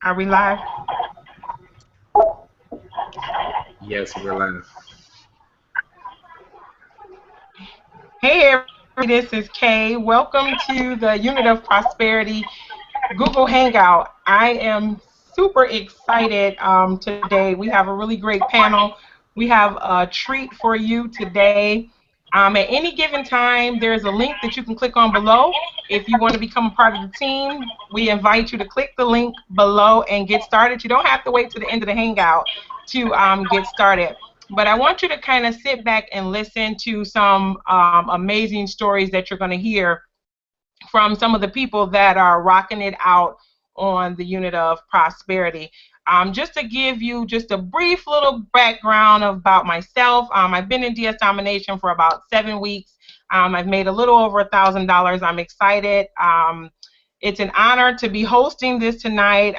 Are we live? Yes, we're live. Hey everybody, this is Kay. Welcome to the Unit of Prosperity Google Hangout. I am super excited today. We have a really great panel. We have a treat for you today. At any given time, there's a link that you can click on below. If you want to become a part of the team, we invite you to click the link below and get started. You don't have to wait to the end of the Hangout to get started. But I want you to kind of sit back and listen to some amazing stories that you're going to hear from some of the people that are rocking it out on the Unit of Prosperity. Just to give you just a brief little background about myself, I've been in DS Domination for about 7 weeks. I've made a little over $1,000. I'm excited. It's an honor to be hosting this tonight.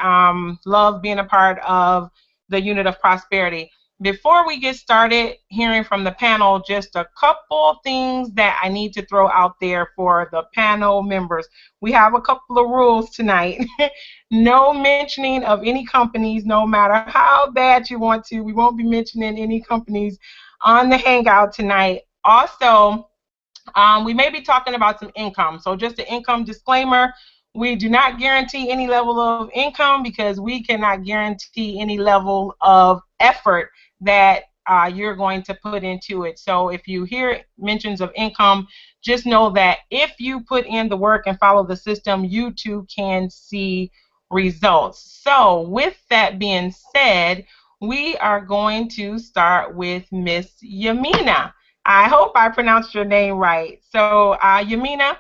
Love being a part of the Unit of Prosperity. Before we get started hearing from the panel, just a couple things that I need to throw out there for the panel members. We have a couple of rules tonight. No mentioning of any companies, no matter how bad you want to. We won't be mentioning any companies on the Hangout tonight. Also, we may be talking about some income. So just an income disclaimer. We do not guarantee any level of income because we cannot guarantee any level of effort that you're going to put into it. So if you hear mentions of income, just know that if you put in the work and follow the system, you too can see results. So with that being said, we are going to start with Miss Yamina. I hope I pronounced your name right. So Yamina,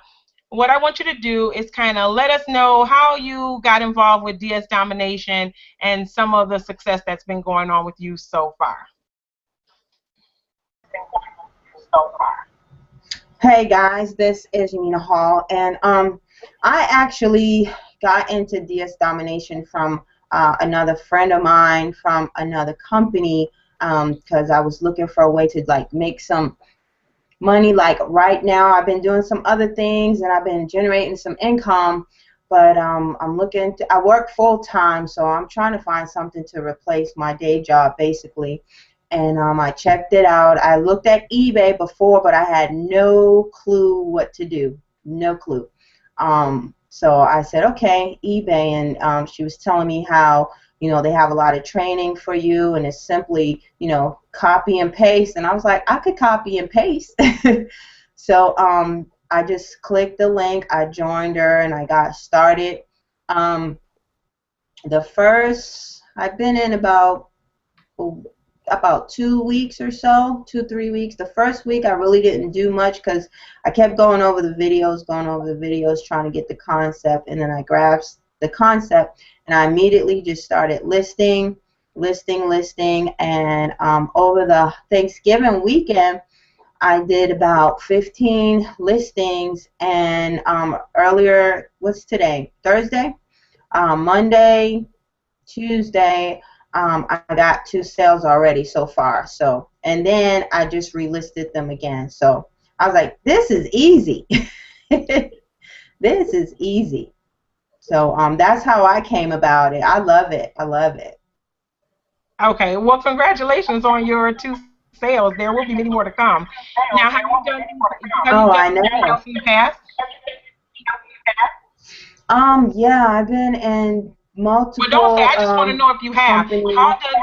what I want you to do is kind of let us know how you got involved with DS Domination and some of the success that's been going on with you so far. Hey guys, this is Yamina Hall, and I actually got into DS Domination from another friend of mine from another company because I was looking for a way to like make some money. Like right now I've been doing some other things and I've been generating some income, but I'm looking to, I work full time, so I'm trying to find something to replace my day job basically. And I checked it out. I looked at eBay before, but I had no clue what to do. No clue. So I said, okay, eBay, and she was telling me how, you know, they have a lot of training for you, and it's simply, you know, copy and paste. And I was like, I could copy and paste. So I just clicked the link, I joined her, and I got started. I've been in about 2 weeks or so, 2-3 weeks. The first week I really didn't do much because I kept going over the videos, trying to get the concept, and then I grasped the concept and I immediately just started listing, and over the Thanksgiving weekend I did about 15 listings, and earlier, what's today? Thursday? Monday, Tuesday, I got 2 sales already so far. So, and then I just relisted them again. So I was like, this is easy. This is easy. So that's how I came about it. I love it. I love it. Okay, well, congratulations on your 2 sales. There will be many more to come. Now, have you done anything else in the past? Yeah, I've been in multiple. Well, don't say. I just want to know if you have. How does?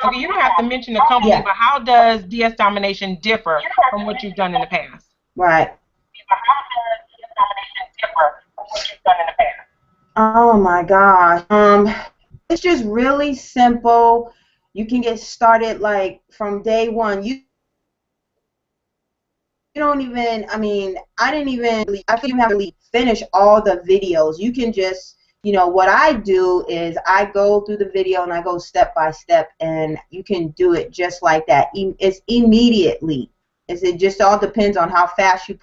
Okay, you don't have to mention the company, but how does DS Domination differ from what you've done in the past? Right. Oh my gosh. It's just really simple. You can get started like from day one. You don't even, I mean, I didn't even have to really finish all the videos. You can just, you know, what I do is I go through the video and I go step by step, and you can do it just like that. It's immediately. It just all depends on how fast you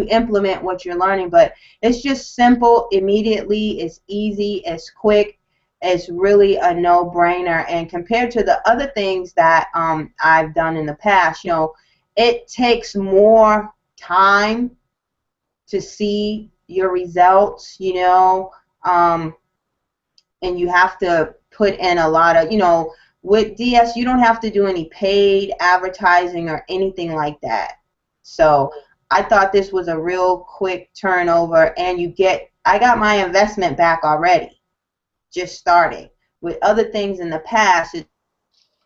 implement what you're learning, but it's just simple, immediately, it's easy, it's quick, it's really a no-brainer. And compared to the other things that I've done in the past, you know, it takes more time to see your results, you know. and you have to put in a lot of, with DS, you don't have to do any paid advertising or anything like that. So I thought this was a real quick turnover, and I got my investment back already, just starting. With other things in the past, it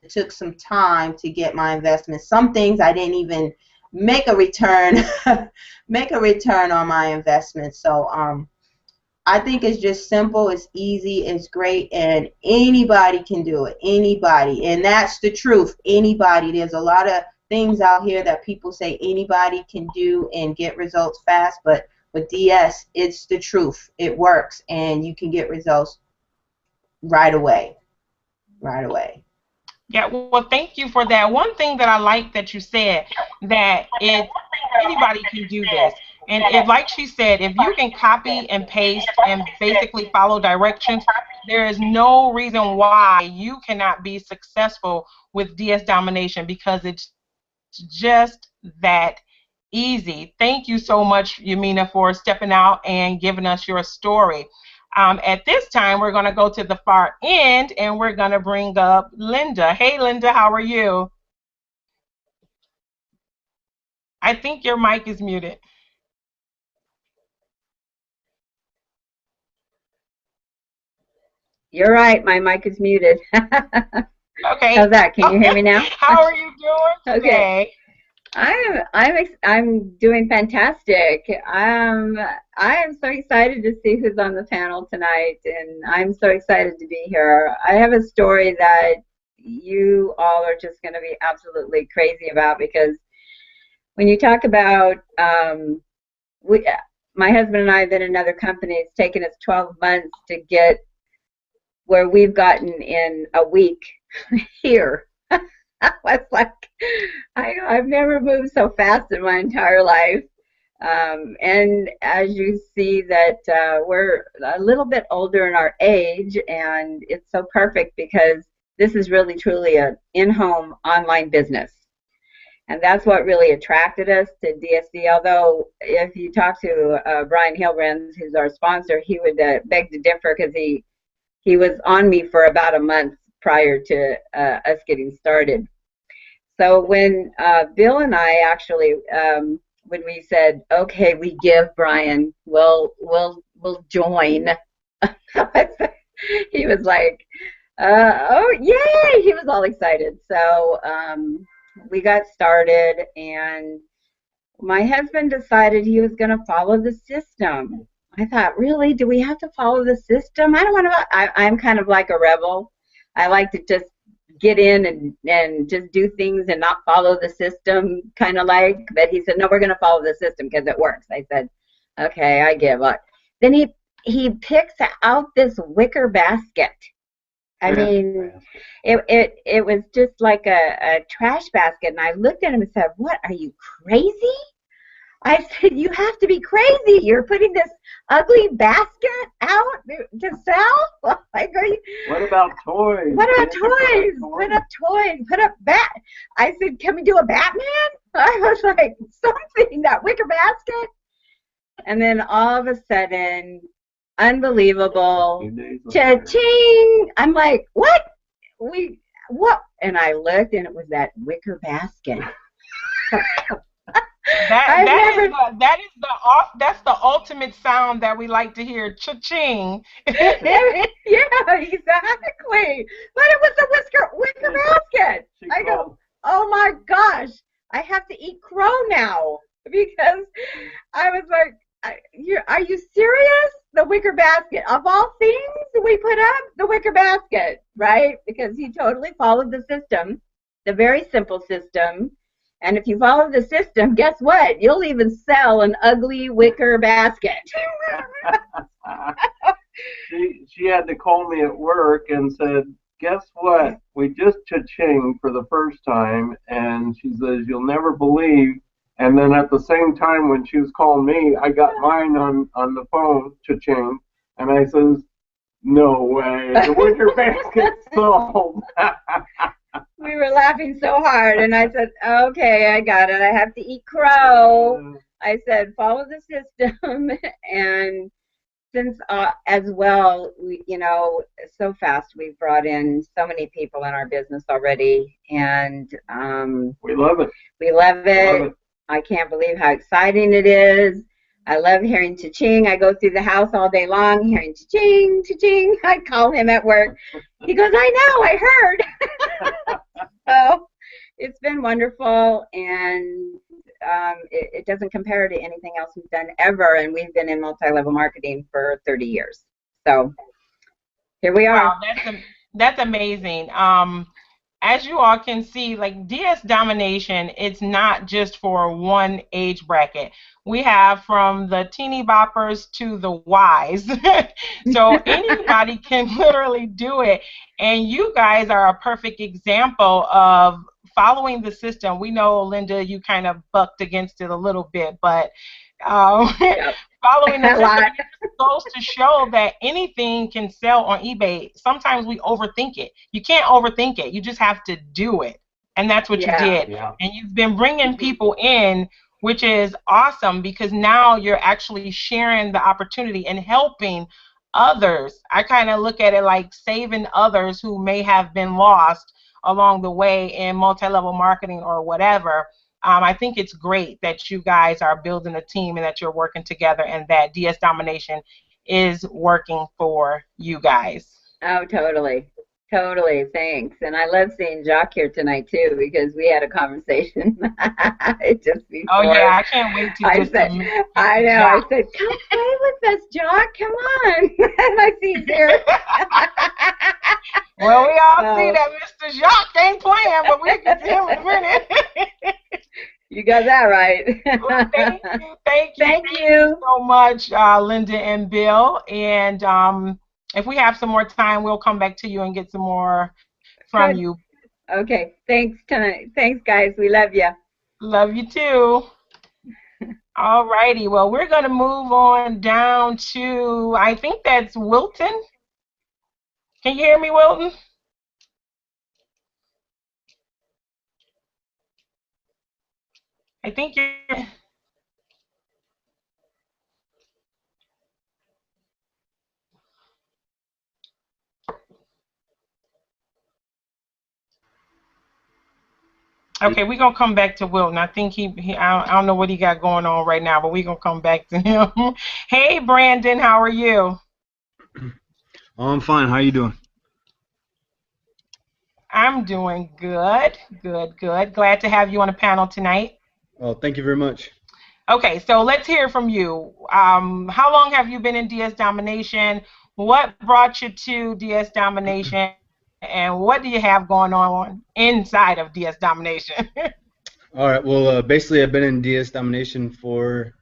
took some time to get my investment. Some things I didn't even make a return, make a return on my investment. So I think it's just simple, it's easy, it's great, and anybody can do it. Anybody. And that's the truth. Anybody. There's a lot of things out here that people say anybody can do and get results fast, but with DS, it's the truth. It works, and you can get results right away. Right away. Yeah, well, thank you for that. One thing that I like that you said, that anybody can do this. And like she said, if you can copy and paste and basically follow directions, there is no reason why you cannot be successful with DS domination, because it's just that easy. Thank you so much, Yamina, for stepping out and giving us your story. At this time, we're going to go to the far end, and we're going to bring up Linda. Hey, Linda, how are you? I think your mic is muted. You're right, my mic is muted. Okay. How's that? Can you hear me now? How are you doing today? Okay. I'm doing fantastic. I am so excited to see who's on the panel tonight, and I'm so excited to be here. I have a story that you all are just going to be absolutely crazy about, because when you talk about my husband and I have been in another company. It's taken us 12 months to get where we've gotten in a week here. I was like, I've never moved so fast in my entire life. And as you see that we're a little bit older in our age, and it's so perfect because this is really truly an in-home online business. And that's what really attracted us to DSD. Although if you talk to Brian Hilbrand, who's our sponsor, he would beg to differ, because he was on me for about a month prior to us getting started. So when Bill and I actually, when we said, okay, we give Brian, we'll join, he was like, oh, yay! He was all excited. So we got started, and my husband decided he was going to follow the system. I thought, really? Do we have to follow the system? I don't want to. I'm kind of like a rebel. I like to just get in and just do things and not follow the system, kind of like. But he said, no, we're going to follow the system because it works. I said, okay, I give up. Then he picks out this wicker basket. I mean, it was just like a trash basket. And I looked at him and said, what, are you crazy? I said, you have to be crazy. You're putting this ugly basket out to sell? Like, are you, what about toys? What about toys? Put up toys. Put up bat. I said, can we do a Batman? I was like, something, that wicker basket. And then all of a sudden, unbelievable, cha-ching. I'm like, what? What? And I looked, and it was that wicker basket. That's the ultimate sound that we like to hear. Cha-ching. Yeah, exactly. But it was a wicker basket. I go, oh my gosh, I have to eat crow now, because I was like, are you serious? The wicker basket, of all things we put up, the wicker basket, right? Because he totally followed the system, the very simple system. And if you follow the system, guess what? You'll even sell an ugly wicker basket. She had to call me at work and said, guess what? We just cha-ching for the first time. And she says, you'll never believe. And then at the same time when she was calling me, I got mine on the phone, cha-ching. And I says, no way, the wicker basket's sold. We were laughing so hard, and I said, okay, I got it. I have to eat crow. I said, follow the system. And since as well, you know, so fast we've brought in so many people in our business already, and we love it. we love Love it. it. I can't believe how exciting it is. I love hearing cha-ching. I go through the house all day long hearing cha-ching, cha-ching. I call him at work. He goes, I know, I heard. So it's been wonderful, and it doesn't compare to anything else we've done ever, and we've been in multi-level marketing for 30 years. So here we are. Wow, that's amazing. As you all can see, like DS Domination, it's not just for one age bracket. We have from the teeny boppers to the wise. So anybody can literally do it. And you guys are a perfect example of following the system. We know, Linda, you kind of bucked against it a little bit, but Yep. following the A system lot. goes to show that anything can sell on eBay. Sometimes we overthink it. You can't overthink it. You just have to do it. And that's what you Yeah. did. And you've been bringing people in, which is awesome because now you're actually sharing the opportunity and helping others. I kind of look at it like saving others who may have been lost along the way in multi-level marketing or whatever. I think it's great that you guys are building a team and that you're working together and that DS Domination is working for you guys. Oh, totally. Totally. Thanks. And I love seeing Jock here tonight, too, because we had a conversation just Oh before. yeah, I can't wait to I just said, meet I know. Jock. I said, come play with us, Jock. Come on. And I see he's here. Well, we all see that Mr. Jacques ain't playing, but we can see him in a minute. You got that right. Well, thank Thank you you. so much, Linda and Bill. And if we have some more time, we'll come back to you and get some more from Good. you. Okay. Thanks tonight. Thanks, guys. We love you. Love you too. All righty. Well, we're going to move on down to, I think that's Wilton. Can you hear me, Wilton? I think you're. Okay, we're gonna come back to Wilton. I think I don't know what he got going on right now, but we're gonna come back to him. Hey, Brandon, how are you? Oh, I'm fine. How you doing? I'm doing good, good, good. Glad to have you on the panel tonight. Oh, thank you very much. Okay, so let's hear from you. How long have you been in DS Domination? What brought you to DS Domination? And what do you have going on inside of DS Domination? All right. Well, basically, I've been in DS Domination for,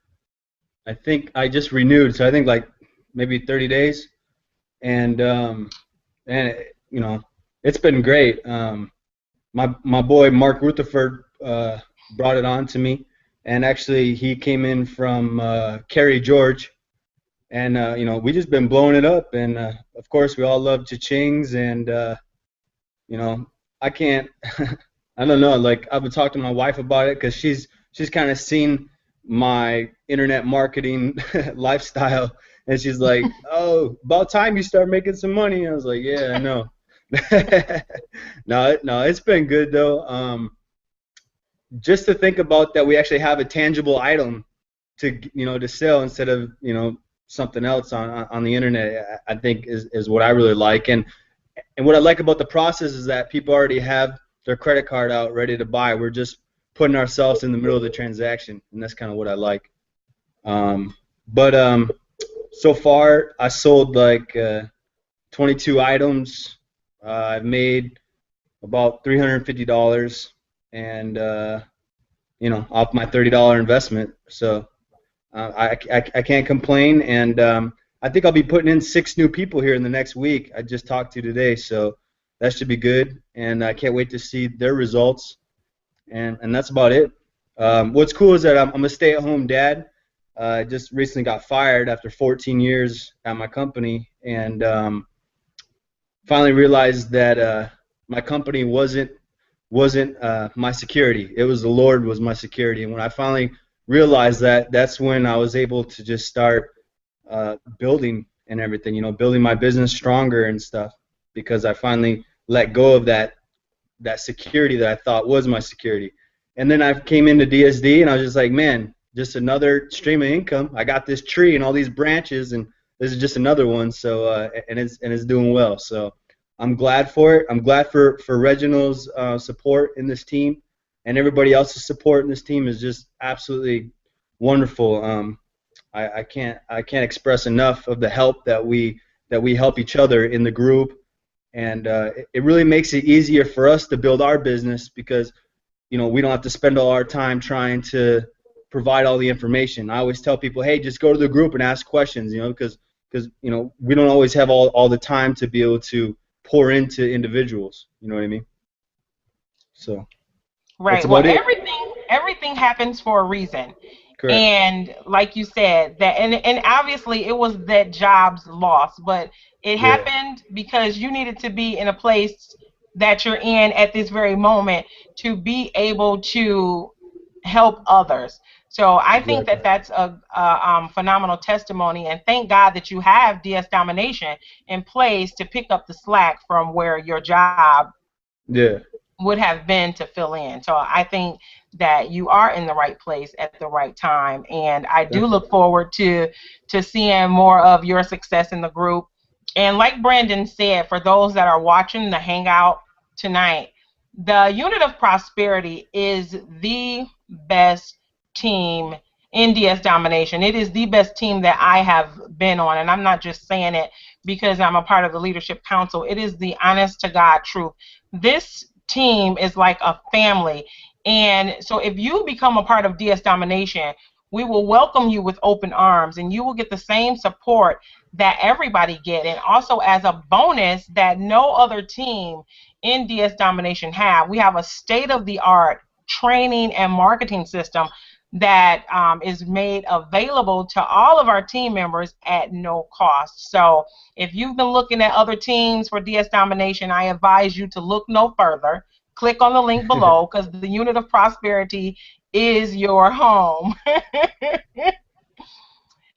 I think I just renewed, so I think like maybe 30 days, and you know, it's been great. My boy Mark Rutherford brought it on to me, and actually he came in from Cary, George, and you know, we just been blowing it up, and of course we all love cha-chings, and you know, I can't. I don't know. Like I would talk to my wife about it because she's kind of seen my internet marketing lifestyle, and she's like, "Oh, about time you start making some money." I was like, "Yeah, I know." No, it's been good though. Just to think about that, we actually have a tangible item to to sell instead of something else on the internet. I think is what I really like, and what I like about the process is that people already have their credit card out ready to buy. We're just putting ourselves in the middle of the transaction, and that's kind of what I like. But so far I sold like 22 items. I've made about $350, and off my $30 investment. So I can't complain, and I think I'll be putting in 6 new people here in the next week. I just talked to today, so that should be good, and I can't wait to see their results. And that's about it. What's cool is that I'm a stay-at-home dad. I just recently got fired after 14 years at my company, and finally realized that my company wasn't my security. It was the Lord was my security. And when I finally realized that, that's when I was able to just start building and everything, you know, building my business stronger and stuff, because I finally let go of that security that I thought was my security. And then I came into DSD and I was just like, man, just another stream of income. I got this tree and all these branches, and this is just another one. So and it's doing well. So I'm glad for it. I'm glad for Reginald's support in this team, and everybody else's support in this team is just absolutely wonderful. I can't express enough of the help that we help each other in the group, and it really makes it easier for us to build our business, because you know, we don't have to spend all our time trying to provide all the information. I always tell people, hey, just go to the group and ask questions, you know, because you know, we don't always have all the time to be able to pour into individuals. You know what I mean? So that's Right. Well, about it. everything happens for a reason. Correct. And like you said, that and obviously it was that job's loss, but it Yeah. happened because you needed to be in a place that you're in at this very moment to be able to help others. So I think Exactly. that that's a phenomenal testimony, and thank God that you have DS Domination in place to pick up the slack from where your job Yeah. would have been to fill in. So I think that you are in the right place at the right time, and I do Thank you. look forward to seeing more of your success in the group. And like Brandon said, for those that are watching the hangout tonight, the Unit of Prosperity is the best team in DS Domination. It is the best team that I have been on, and I'm not just saying it because I'm a part of the Leadership Council. It is the honest to God truth. This team is like a family, and so if you become a part of DS Domination, we will welcome you with open arms, and you will get the same support that everybody get, and also as a bonus that no other team in DS Domination have. We have a state-of-the-art training and marketing system that is made available to all of our team members at no cost. So if you've been looking at other teams for DS Domination, I advise you to look no further. Click on the link below, because the Unit of Prosperity is your home.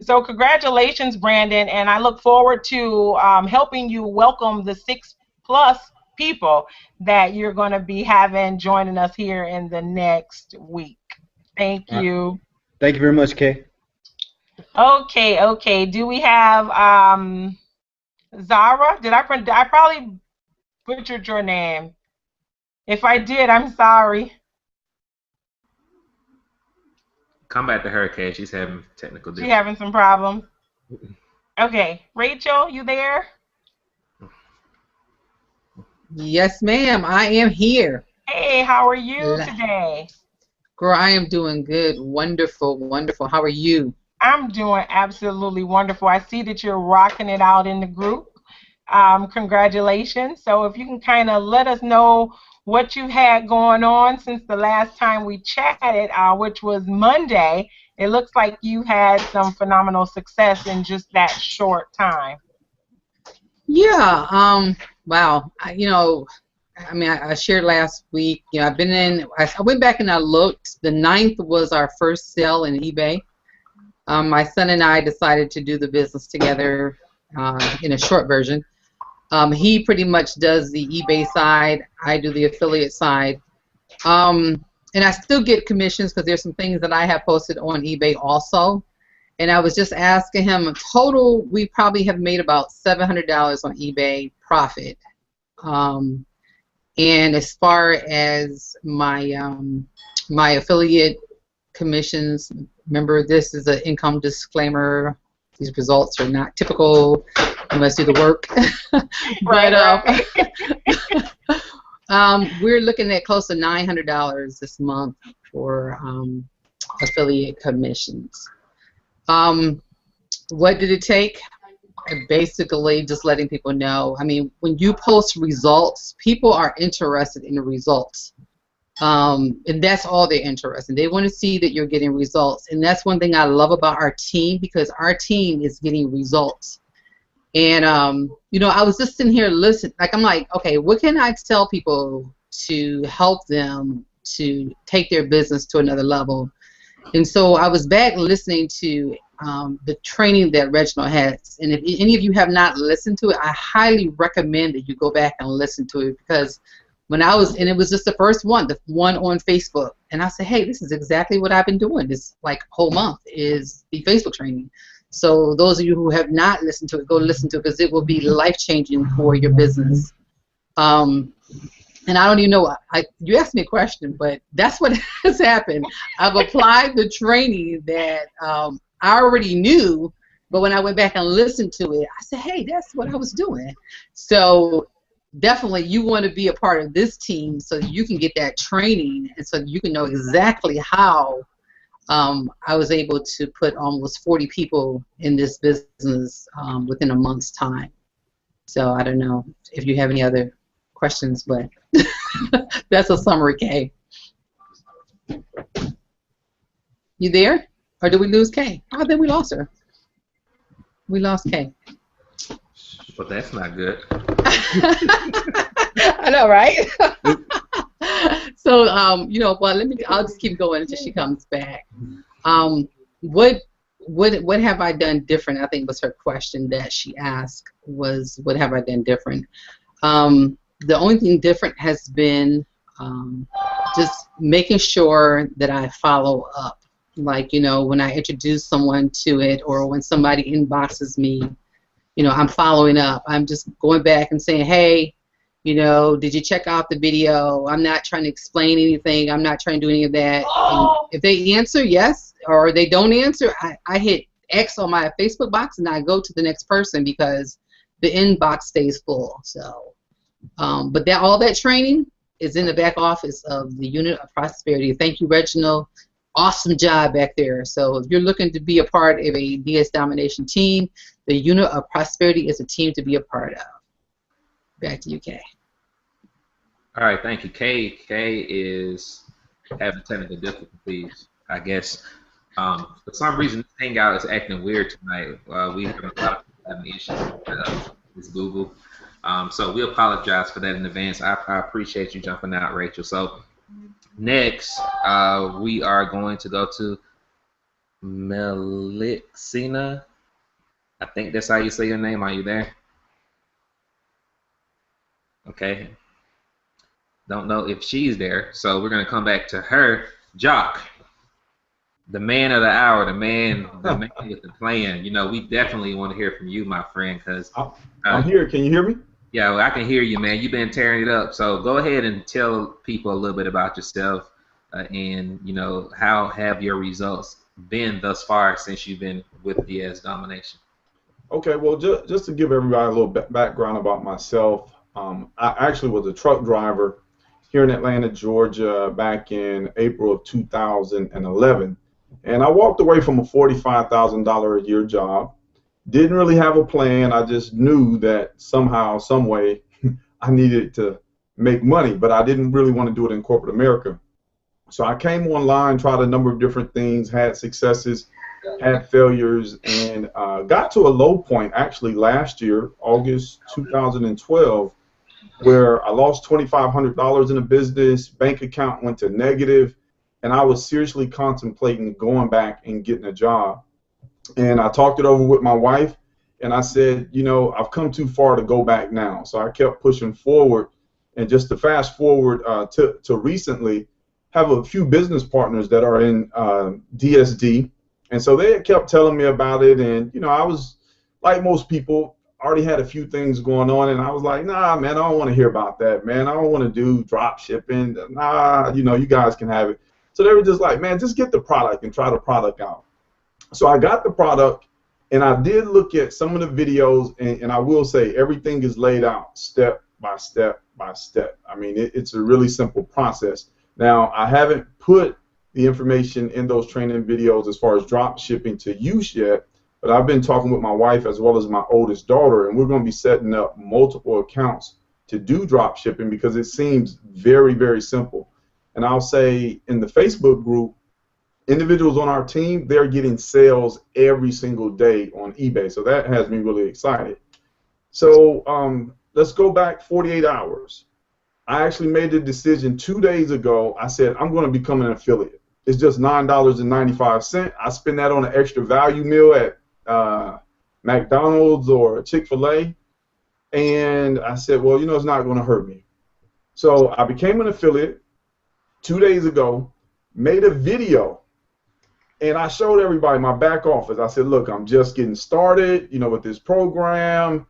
So congratulations, Brandon, and I look forward to helping you welcome the 6+ people that you're going to be having joining us here in the next week. Thank All right. you. Thank you very much, Kay. Okay. Do we have Zara? I probably butchered your name. If I did, I'm sorry. Come back to her, Kay. She's having technical She difficulties. having some problems. Okay, Rachel, you there? Yes, ma'am. I am here. Hey, how are you today? Girl, I am doing good. Wonderful, wonderful. How are you? I'm doing absolutely wonderful. I see that you're rocking it out in the group. Congratulations. So if you can kind of let us know what you had going on since the last time we chatted, which was Monday. It looks like you had some phenomenal success in just that short time. Yeah. Wow. I shared last week. You know, I've been in. I went back and I looked. The 9th was our first sale in eBay. My son and I decided to do the business together. In a short version, he pretty much does the eBay side. I do the affiliate side. And I still get commissions because there's some things that I have posted on eBay also. And I was just asking him, total, we probably have made about $700 on eBay profit. And as far as my my affiliate commissions, remember this is an income disclaimer. These results are not typical. You must do the work. Right. We're looking at close to $900 this month for affiliate commissions. What did it take? Basically, just letting people know. I mean, when you post results, people are interested in the results. And that's all they're interested in. They want to see that you're getting results. And that's one thing I love about our team, because our team is getting results. And, you know, I was just sitting here listening. Like, I'm like, okay, what can I tell people to help them to take their business to another level? And so I was back listening to the training that Reginald has. And if any of you have not listened to it, I highly recommend that you go back and listen to it, because when I was, and it was just the first one, the one on Facebook, and I said, hey, this is exactly what I've been doing this like whole month is the Facebook training. So those of you who have not listened to it, go listen to it, because it will be life-changing for your business. And I don't even know, you asked me a question, but that's what has happened. I've applied the training that I already knew, but when I went back and listened to it, I said, hey, that's what I was doing. So definitely you want to be a part of this team so you can get that training, and so you can know exactly how I was able to put almost 40 people in this business within a month's time. So I don't know if you have any other questions, but that's a summary, Kay. You there? Or did we lose Kay? Oh, then we lost her. We lost Kay. But that's not good. I know, right? So, well, I'll just keep going until she comes back. What have I done different? I think was her question that she asked, was what have I done different? The only thing different has been just making sure that I follow up. Like, when I introduce someone to it, or when somebody inboxes me, I'm following up. I'm just going back and saying, hey, did you check out the video? I'm not trying to explain anything. I'm not trying to do any of that. And if they answer yes, or they don't answer, I hit X on my Facebook box and I go to the next person, because the inbox stays full. So, but all that training is in the back office of the Unit of Prosperity. Thank you, Reginald. Awesome job back there. So if you're looking to be a part of a DS Domination team, the Unit of Prosperity is a team to be a part of. Back to you, Kay. All right, thank you. Kay is having technical difficulties, I guess. For some reason, this Hangout is acting weird tonight. We have a lot of people having issues with Google. So we apologize for that in advance. I appreciate you jumping out, Rachel. So next, we are going to go to Melixina. I think that's how you say your name. Are you there? Okay. Don't know if she's there. So we're going to come back to her. Jock, the man of the hour, the man with the plan. We definitely want to hear from you, my friend, because I'm here. Can you hear me? Yeah, well, I can hear you, man. You've been tearing it up. So go ahead and tell people a little bit about yourself, and how have your results been thus far since you've been with DS Domination? Okay, well, just to give everybody a little background about myself, I actually was a truck driver here in Atlanta, Georgia, back in April of 2011, and I walked away from a $45,000 a year job. Didn't really have a plan. I just knew that somehow, some way, I needed to make money, but I didn't really want to do it in corporate America. So I came online, tried a number of different things, had successes, had failures, and got to a low point actually last year, August 2012, where I lost $2,500 in a business, bank account went to negative, and I was seriously contemplating going back and getting a job. And I talked it over with my wife, and I said, I've come too far to go back now. So I kept pushing forward, and just to fast forward to recently, have a few business partners that are in DSD, and so they kept telling me about it, and I was like most people, already had a few things going on, and I was like, nah, man, I don't want to hear about that, man. I don't want to do drop shipping. Nah, you guys can have it. So they were just like, man, just get the product and try the product out. So I got the product, and I did look at some of the videos, and I will say everything is laid out step by step by step. I mean, it's a really simple process. Now, I haven't put the information in those training videos as far as drop shipping to use yet, but I've been talking with my wife as well as my oldest daughter, and we're going to be setting up multiple accounts to do drop shipping because it seems very, very simple. And I'll say in the Facebook group, individuals on our team, they're getting sales every single day on eBay. So that has me really excited. So let's go back 48 hours. I actually made the decision 2 days ago. I said, I'm going to become an affiliate. It's just $9.95. I spend that on an extra value meal at McDonald's or Chick-fil-A. And I said, well, you know, it's not going to hurt me. So I became an affiliate 2 days ago, made a video, and I showed everybody my back office. I said, look, I'm just getting started, you know, with this program.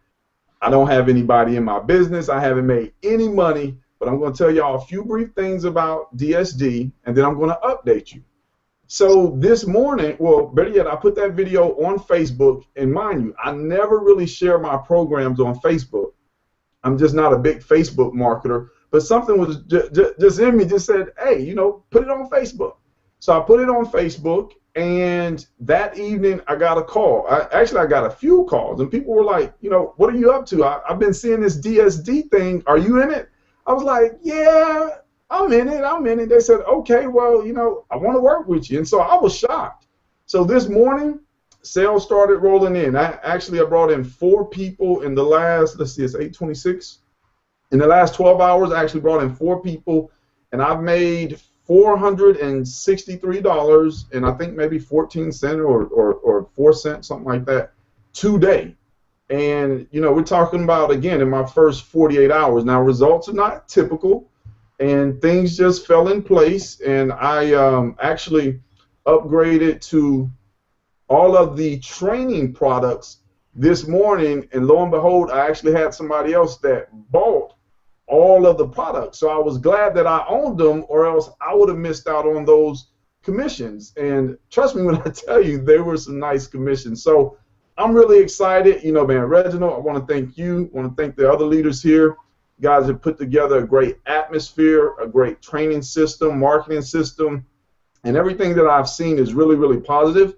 I don't have anybody in my business. I haven't made any money, but I'm going to tell y'all a few brief things about DSD, and then I'm going to update you. So this morning, well, better yet, I put that video on Facebook, and mind you, I never really share my programs on Facebook. I'm just not a big Facebook marketer, but something was just in me, just said, hey, you know, put it on Facebook. So I put it on Facebook, and that evening I got a call. Actually, I got a few calls, and people were like, you know, what are you up to? I've been seeing this DSD thing. Are you in it? I was like, yeah, I'm in it. They said, okay, well, you know, I want to work with you. And so I was shocked. So this morning, sales started rolling in. I brought in 4 people in the last, let's see, it's 8:26. In the last 12 hours, I actually brought in 4 people, and I've made $463 and I think maybe 14 cents or 4 cents, something like that, today. And, you know, we're talking about, again, in my first 48 hours. Now, results are not typical, and things just fell in place, and I actually upgraded to all of the training products this morning, and lo and behold, I actually had somebody else that bought all of the products. So I was glad that I owned them, or else I would have missed out on those commissions. And trust me when I tell you, they were some nice commissions. So I'm really excited. You know, man, Reginald, I want to thank you. I want to thank the other leaders here. You guys have put together a great atmosphere, a great training system, marketing system, and everything that I've seen is really, really positive.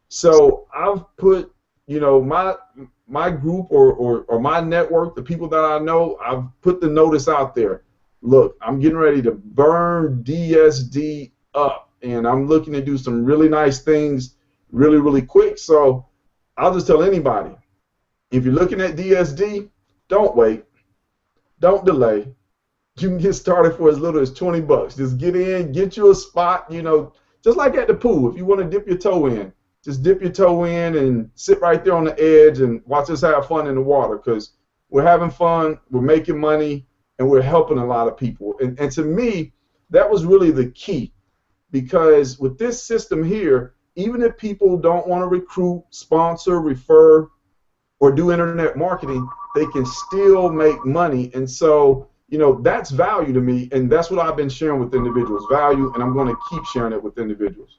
So I've put, you know, my group or my network, the people that I know, I've put the notice out there. Look, I'm getting ready to burn DSD up, and I'm looking to do some really nice things really, really quick. So I'll just tell anybody, if you're looking at DSD, don't wait. Don't delay. You can get started for as little as 20 bucks. Just get in, get you a spot, you know, just like at the pool. If you want to dip your toe in, just dip your toe in and sit right there on the edge and watch us have fun in the water, because we're having fun, we're making money, and we're helping a lot of people. And to me, that was really the key, because with this system here, even if people don't want to recruit, sponsor, refer, or do internet marketing, they can still make money. And so, you know, that's value to me, and that's what I've been sharing with individuals, value, and I'm going to keep sharing it with individuals.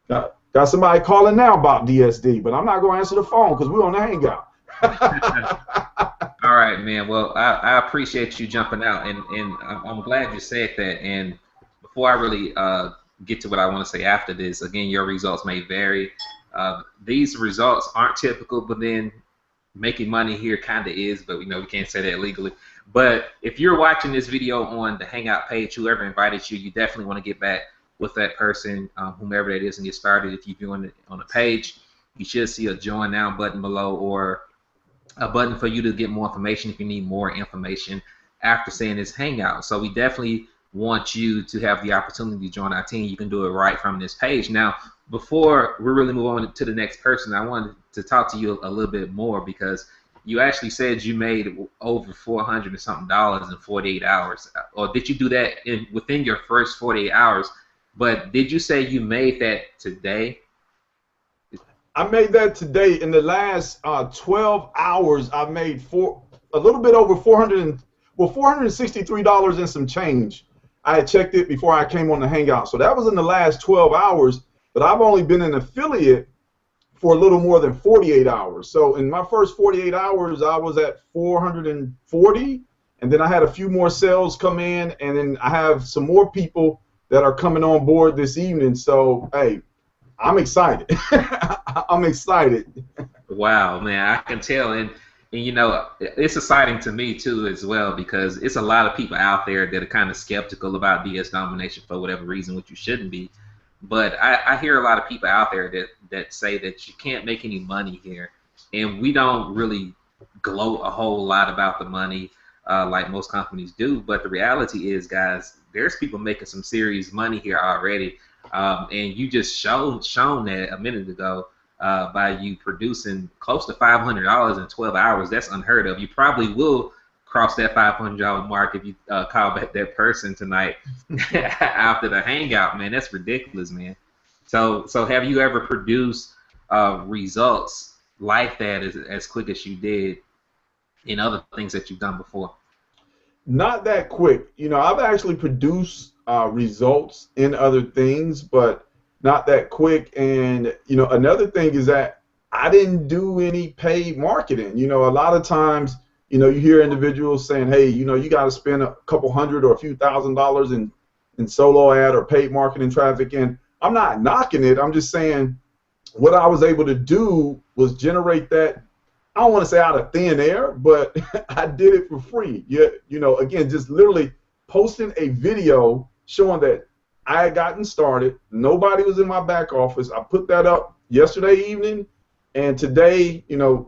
Got somebody calling now about DSD, but I'm not going to answer the phone because we're on the hangout. All right, man. Well, I appreciate you jumping out, and I'm glad you said that. And before I really get to what I want to say after this, again, your results may vary. These results aren't typical, but then making money here kind of is, but we know we can't say that legally. But if you're watching this video on the Hangout page, whoever invited you, you definitely want to get back with that person, whomever that is, and get started. If you're doing it on the page, you should see a join now button below, or a button for you to get more information if you need more information after seeing this Hangout. So we definitely want you to have the opportunity to join our team. You can do it right from this page. Now, before we really move on to the next person, I wanted to talk to you a little bit more, because you actually said you made over $400 and something in 48 hours. Or did you do that within your first 48 hours? But did you say you made that today? I made that today. In the last 12 hours, I made a little bit over $463 and some change. I had checked it before I came on the Hangout. So that was in the last 12 hours, but I've only been an affiliate for a little more than 48 hours. So in my first 48 hours, I was at 440, and then I had a few more sales come in, and then I have some more people that are coming on board this evening. So, hey, I'm excited. I'm excited. Wow, man, I can tell. And you know, it's exciting to me too as well, because it's a lot of people out there that are kind of skeptical about DS Domination for whatever reason, which you shouldn't be. But I hear a lot of people out there that say that you can't make any money here, and we don't really gloat a whole lot about the money like most companies do. But the reality is, guys, there's people making some serious money here already. And you just shown that a minute ago by you producing close to $500 in 12 hours. That's unheard of. You probably will cross that $500 mark if you call back that person tonight after the hangout, man. That's ridiculous, man. So have you ever produced results like that as quick as you did in other things that you've done before? Not that quick. I've actually produced results in other things, but not that quick. And another thing is that I didn't do any paid marketing. A lot of times, you hear individuals saying, "Hey, you got to spend a couple hundred or a few $1,000s in solo ad or paid marketing traffic." And I'm not knocking it. I'm just saying what I was able to do was generate that. I don't want to say out of thin air, but I did it for free. Yeah, again, just literally posting a video showing that I had gotten started. Nobody was in my back office. I put that up yesterday evening, and today,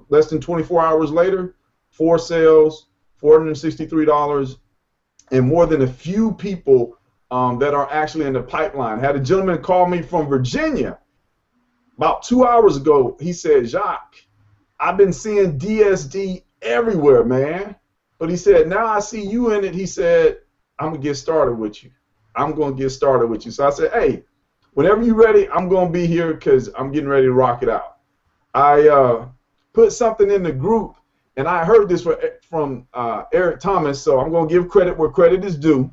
less than 24 hours later, 4 sales, $463, and more than a few people that are actually in the pipeline. Had a gentleman call me from Virginia about 2 hours ago. He said, "Jacques, I've been seeing DSD everywhere, man." But he said, "Now I see you in it." He said, "I'm going to get started with you. I'm going to get started with you." So I said, "Hey, whenever you're ready, I'm going to be here because I'm getting ready to rock it out." I put something in the group, and I heard this from Eric Thomas, so I'm going to give credit where credit is due.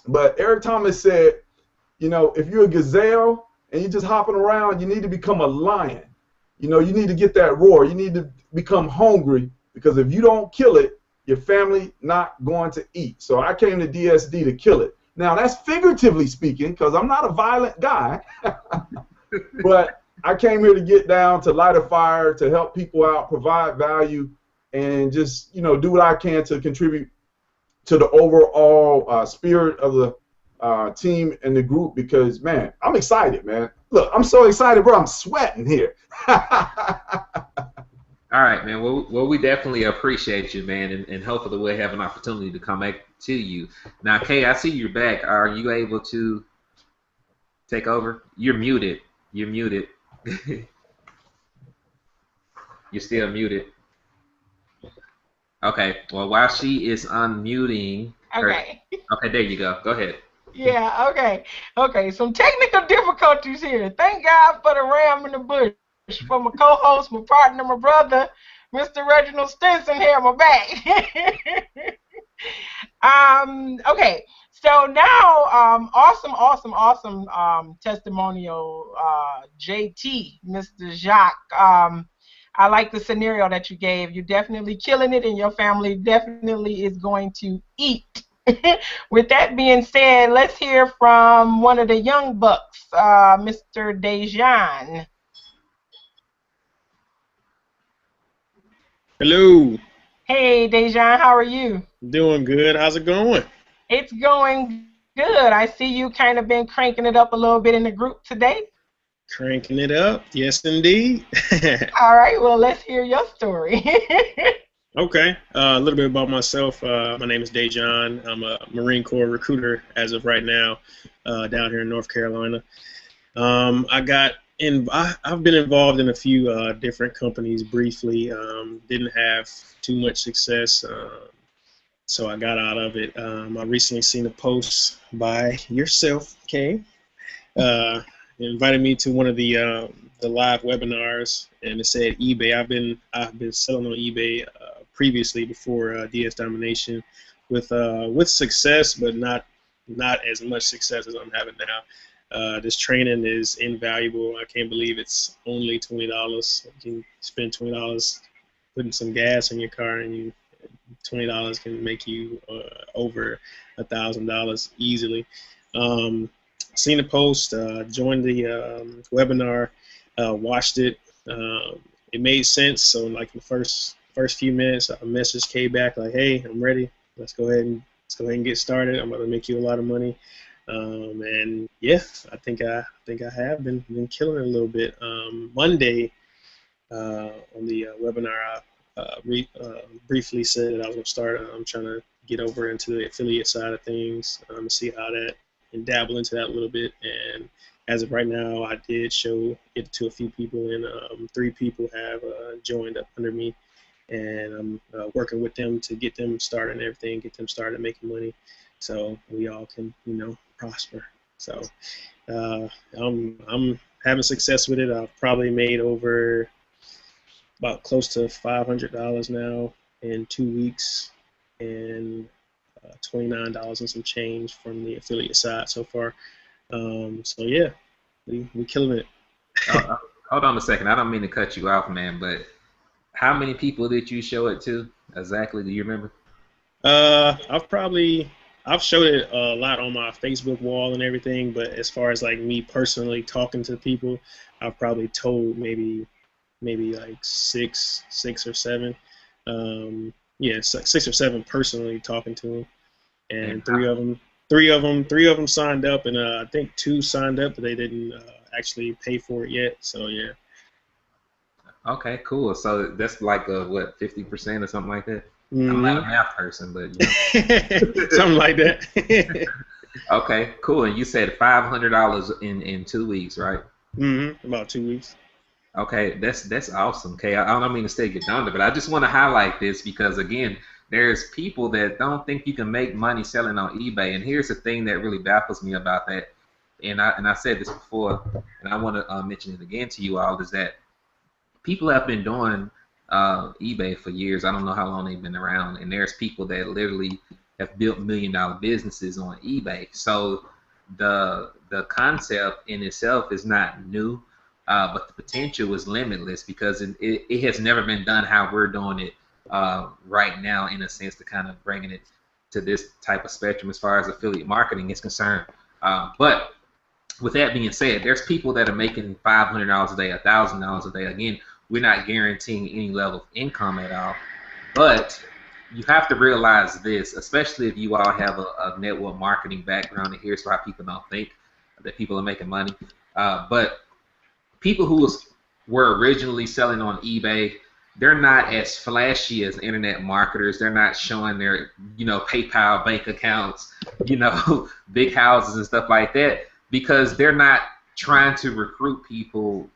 But Eric Thomas said, if you're a gazelle and you're just hopping around, you need to become a lion. You need to get that roar. You need to become hungry, because if you don't kill it, your family not going to eat. So I came to DSD to kill it. Now, that's figuratively speaking, because I'm not a violent guy. But I came here to get down, to light a fire, to help people out, provide value, and just, do what I can to contribute to the overall spirit of the team and the group, because, man, I'm excited, man. Look, I'm so excited, bro. I'm sweating here. All right, man. Well, we definitely appreciate you, man, and hopefully we'll have an opportunity to come back to you. Now, Kay, I see you're back. Are you able to take over? You're muted. You're muted. You're still muted. Okay. Well, while she is unmuting her, Okay. okay, there you go. Go ahead. Yeah, okay. Okay, some technical difficulties here. Thank God for the ram in the bush. For my co-host, my partner, my brother, Mr. Reginald Stinson here at my back. Okay, so now, awesome testimonial, JT, Mr. Jacques. I like the scenario that you gave. You're definitely killing it, and your family definitely is going to eat. With that being said, let's hear from one of the young bucks, Mr. Dejan. Hello. Hey, Dejan, how are you? Doing good. How's it going? It's going good. I see you kind of been cranking it up a little bit in the group today. Cranking it up. Yes, indeed. All right, well, let's hear your story. Okay. A little bit about myself. My name is Dejan. I'm a Marine Corps recruiter as of right now, down here in North Carolina. I've been involved in a few different companies briefly. Didn't have too much success, so I got out of it. I recently seen a post by yourself, Kay. Invited me to one of the live webinars, and it said eBay. I've been selling on eBay previously before DS Domination, with success, but not as much success as I'm having now. This training is invaluable. I can't believe it's only $20. You can spend $20 putting some gas in your car, and $20 can make you over $1,000 easily. Seen the post, joined the webinar, watched it. It made sense. So like the first few minutes, I messaged Kay back like, "Hey, I'm ready. Let's go ahead and get started. I'm going to make you a lot of money." And yeah, I think I have been killing it a little bit. Monday on the webinar, I briefly said that I was going to start. I'm trying to get over into the affiliate side of things, see how that, and dabble into that a little bit. And as of right now, I did show it to a few people, and 3 people have joined up under me, and I'm working with them to get them started and everything, get them started making money, so we all can, prosper. So I'm having success with it. I've probably made over about close to $500 now in 2 weeks, and $29 and some change from the affiliate side so far. So yeah, we killing it. Hold on a second. I don't mean to cut you off, man, but how many people did you show it to exactly? Do you remember? I've showed it a lot on my Facebook wall and everything, but as far as like me personally talking to people, I've probably told maybe like six or seven. Yeah, 6 or 7 personally talking to them, and three of them signed up, and I think 2 signed up, but they didn't actually pay for it yet. So yeah. Okay, cool. So that's like what, 50% or something like that? Mm-hmm. I'm not a math person, but something like that. Okay, cool. And you said $500 in 2 weeks, right? Mm-hmm. About 2 weeks. Okay, that's awesome. Okay, I don't mean to stay your thunder, but I just want to highlight this because again, there's people that don't think you can make money selling on eBay, and here's the thing that really baffles me about that. And I said this before, and I want to mention it again to you all, is that people have been doing eBay for years. I don't know how long they've been around, and there's people that literally have built $1 million businesses on eBay. So the concept in itself is not new. But the potential is limitless because it has never been done how we're doing it right now, in a sense, to kind of bringing it to this type of spectrum as far as affiliate marketing is concerned. But with that being said, there's people that are making $500 a day, $1,000 a day. Again, we're not guaranteeing any level of income at all. But you have to realize this, especially if you all have a network marketing background, and here's why people don't think that people are making money. But people who were originally selling on eBay, they're not as flashy as internet marketers. They're not showing their, PayPal bank accounts, big houses and stuff like that, because they're not trying to recruit people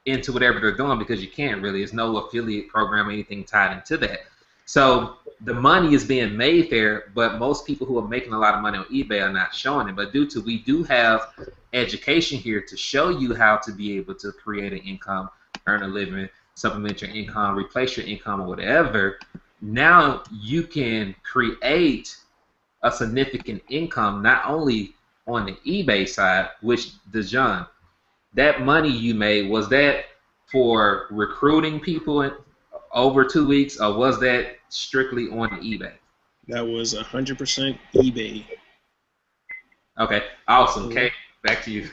into whatever they're doing, because you can't really. There's no affiliate program or anything tied into that. So the money is being made there, but most people who are making a lot of money on eBay are not showing it. But we do have education here to show you how to be able to create an income, earn a living, supplement your income, replace your income, or whatever. Now you can create a significant income, not only on the eBay side, which Dejan, that money you made, was that for recruiting people over 2 weeks, or was that strictly on eBay? That was 100% eBay. Okay, awesome. Okay, back to you.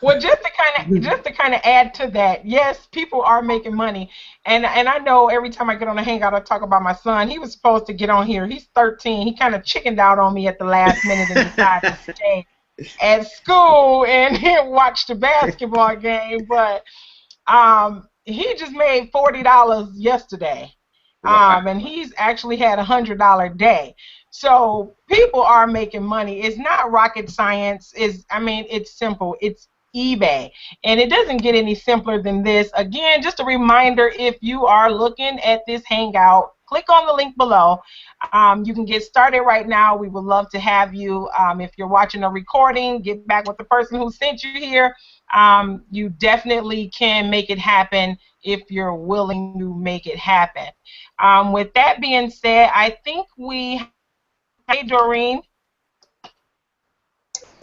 Well, just to kind of add to that, yes, people are making money, and I know every time I get on a hangout, I talk about my son. He was supposed to get on here. He's 13. He kind of chickened out on me at the last minute and decided to stay at school and watch the basketball game, but he just made $40 yesterday. And he's actually had $100 day. So people are making money. It's not rocket science. It's simple. It's eBay. And it doesn't get any simpler than this. Again, just a reminder, if you are looking at this hangout, click on the link below. You can get started right now. We would love to have you. If you're watching a recording, get back with the person who sent you here. You definitely can make it happen if you're willing to make it happen. With that being said, I think hey, Doreen.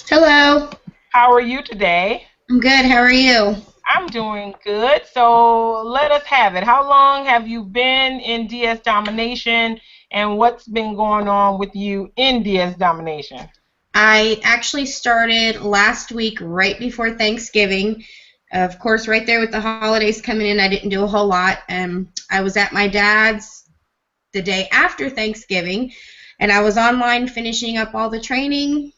Hello. How are you today? I'm good. How are you? I'm doing good. So let us have it. How long have you been in DS Domination, and what's been going on with you in DS Domination? I actually started last week right before Thanksgiving. Of course, right there with the holidays coming in, I didn't do a whole lot. I was at my dad's the day after Thanksgiving, and I was online finishing up all the training.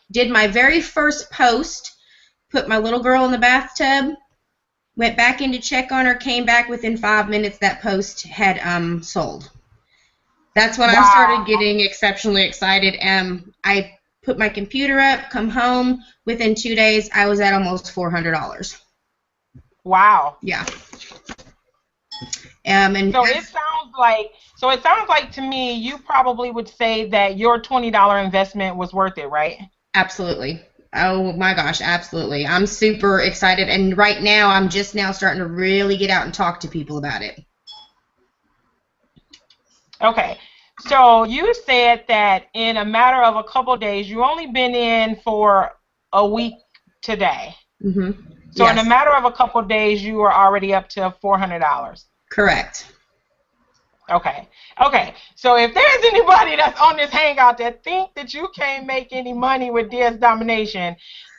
Did my very first post, put my little girl in the bathtub, went back in to check on her, came back within 5 minutes, that post had sold. That's when I started getting exceptionally excited. I put my computer up, come home. Within 2 days, I was at almost $400. Wow. Yeah. And So it sounds like to me you probably would say that your $20 investment was worth it, right? absolutely. Oh my gosh, absolutely. I'm super excited. And right now, I'm just now starting to really get out and talk to people about it. Okay. So you said that in a matter of a couple of days, you only been in for a week today. Mm-hmm. So Yes. in a matter of a couple of days, you are already up to $400. Correct. Okay. Okay. So if there's anybody that's on this hangout that think that you can't make any money with DS Domination,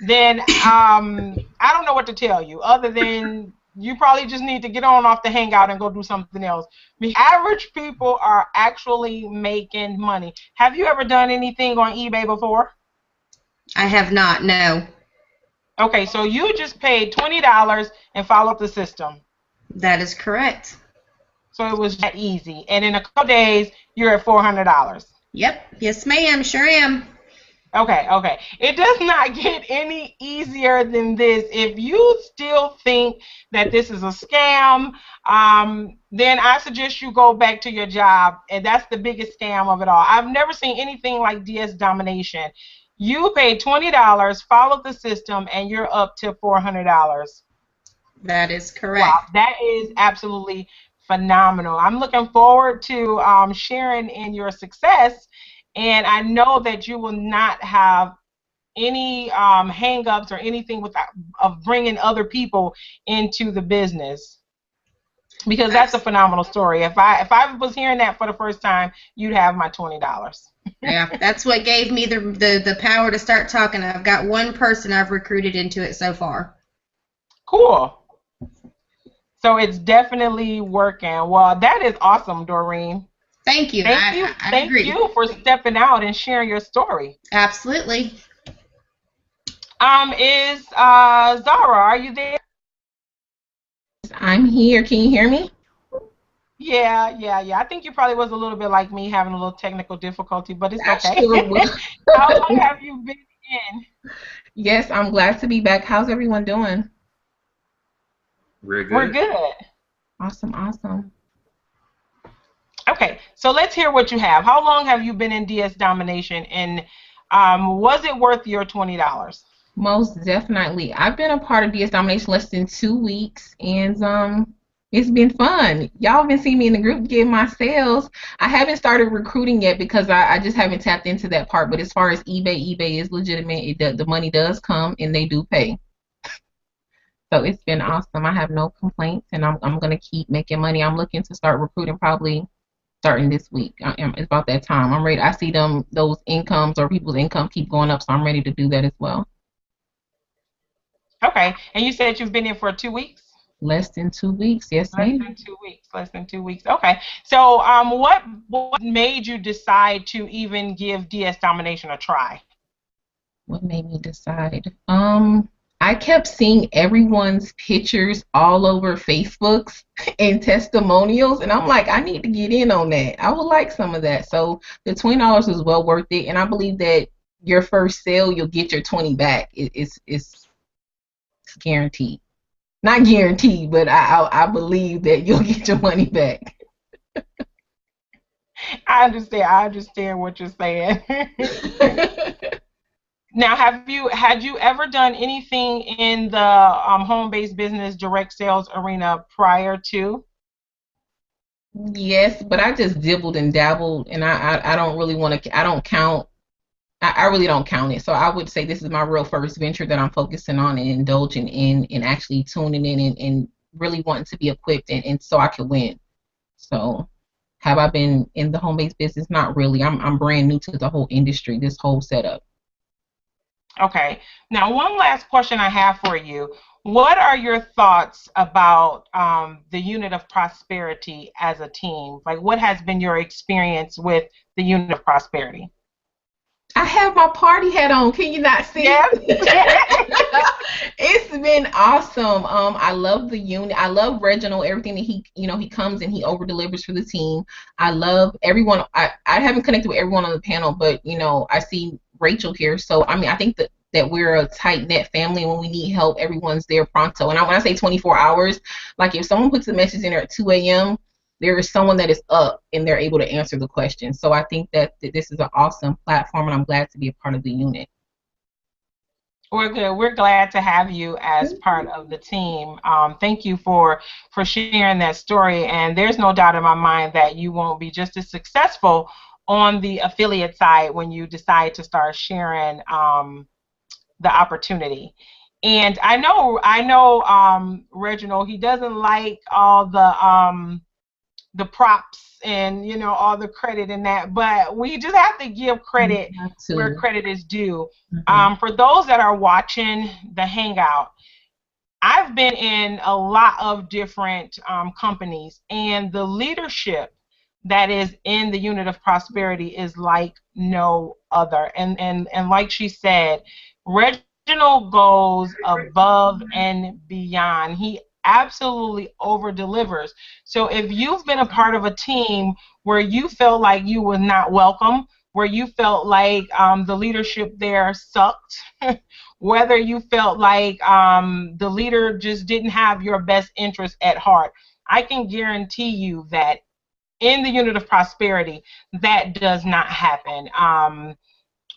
then I don't know what to tell you other than you probably just need to get on off the hangout and go do something else. The average people are actually making money. Have you ever done anything on eBay before? I have not, no. Okay, so you just paid $20 and followed the system. That is correct. So it was that easy. And in a couple days, you're at $400. Yep. Yes, ma'am. Sure am. Okay, okay. It does not get any easier than this. If you still think that this is a scam, then I suggest you go back to your job, and that's the biggest scam of it all. I've never seen anything like DS Domination. You paid $20, followed the system, and you're up to $400. That is correct. Wow, that is absolutely phenomenal. I'm looking forward to sharing in your success, and I know that you will not have any hang-ups or anything of bringing other people into the business, because that's a phenomenal story. If I was hearing that for the first time, you'd have my $20. Yeah, that's what gave me the power to start talking. I've got one person I've recruited into it so far. Cool. So it's definitely working. Well, that is awesome, Doreen. Thank you. Thank you for stepping out and sharing your story. Absolutely. Is Zara, are you there? I'm here. Can you hear me? Yeah. I think you probably was a little bit like me, having a little technical difficulty, but it's okay. Sure. How long have you been in? Yes, I'm glad to be back. How's everyone doing? We're good. We're good. Awesome. Okay, so let's hear what you have. How long have you been in DS Domination, and was it worth your $20? Most definitely. I've been a part of DS Domination less than 2 weeks, and it's been fun. Y'all been seeing me in the group get my sales. I haven't started recruiting yet because I just haven't tapped into that part. But as far as eBay is legitimate. The money does come, and they do pay. So it's been awesome. I have no complaints, and I'm gonna keep making money. I'm looking to start recruiting probably starting this week. It's about that time. I'm ready. I see those incomes or people's income keep going up, so I'm ready to do that as well. Okay, and you said you've been in for 2 weeks? Less than 2 weeks, yes, ma'am. Less than 2 weeks. Okay, so what made you decide to even give DS Domination a try? What made me decide? I kept seeing everyone's pictures all over Facebooks and testimonials, and I'm like, I need to get in on that. I would like some of that. So the $20 is well worth it, and I believe that your first sale, you'll get your 20 back. It's guaranteed. Not guaranteed, but I believe that you'll get your money back. I understand what you're saying. Now, had you ever done anything in the home-based business direct sales arena prior to? Yes, but I just dibbled and dabbled, and I don't really want to. I don't count. I really don't count it. So I would say this is my real first venture that I'm focusing on and indulging in, and actually tuning in and really wanting to be equipped and so I can win. So have I been in the home-based business? Not really. I'm brand new to the whole industry, this whole setup. Okay. Now, one last question I have for you. What are your thoughts about the Unit of Prosperity as a team? Like, what has been your experience with the Unit of Prosperity? I have my party hat on. Can you not see? Yes. It's been awesome. I love the unit. I love Reginald. Everything that he comes and he over delivers for the team. I love everyone. I haven't connected with everyone on the panel, but I see Rachel here. So I mean, I think that we're a tight knit family. When we need help, everyone's there pronto. And when I say 24 hours, like if someone puts a message in there at 2 a.m., there is someone that is up and they're able to answer the question. So I think that this is an awesome platform, and I'm glad to be a part of the unit. We're good. We're glad to have you as part of the team. Thank you for sharing that story. And there's no doubt in my mind that you won't be just as successful on the affiliate side when you decide to start sharing the opportunity. And I know, Reginald, he doesn't like all the props and all the credit in that, but we just have to give credit where credit is due. For those that are watching the Hangout, I've been in a lot of different companies, and the leadership that is in the Unit of Prosperity is like no other. And like she said, Reginald goes above and beyond. He absolutely over delivers. So if you've been a part of a team where you felt like you were not welcome, where you felt like the leadership there sucked, whether you felt like the leader just didn't have your best interest at heart, I can guarantee you that in the Unit of Prosperity, that does not happen.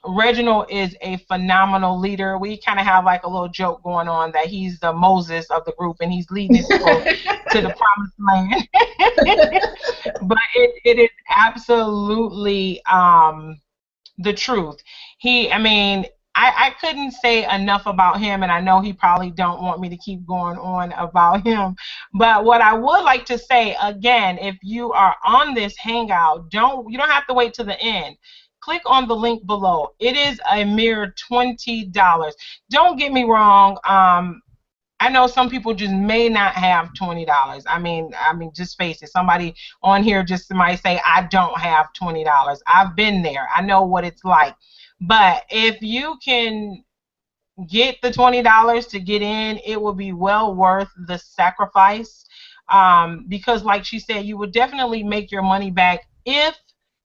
Reginald is a phenomenal leader. We kind of have like a little joke going on that he's the Moses of the group and he's leading his people to the promised land. But it is absolutely the truth. I couldn't say enough about him, and I know he probably don't want me to keep going on about him. But what I would like to say, again, if you are on this Hangout, you don't have to wait to the end. Click on the link below. It is a mere $20. Don't get me wrong. I know some people just may not have $20. I mean, just face it. Somebody on here just might say, I don't have $20. I've been there. I know what it's like. But if you can get the $20 to get in, it will be well worth the sacrifice. Because like she said, you would definitely make your money back if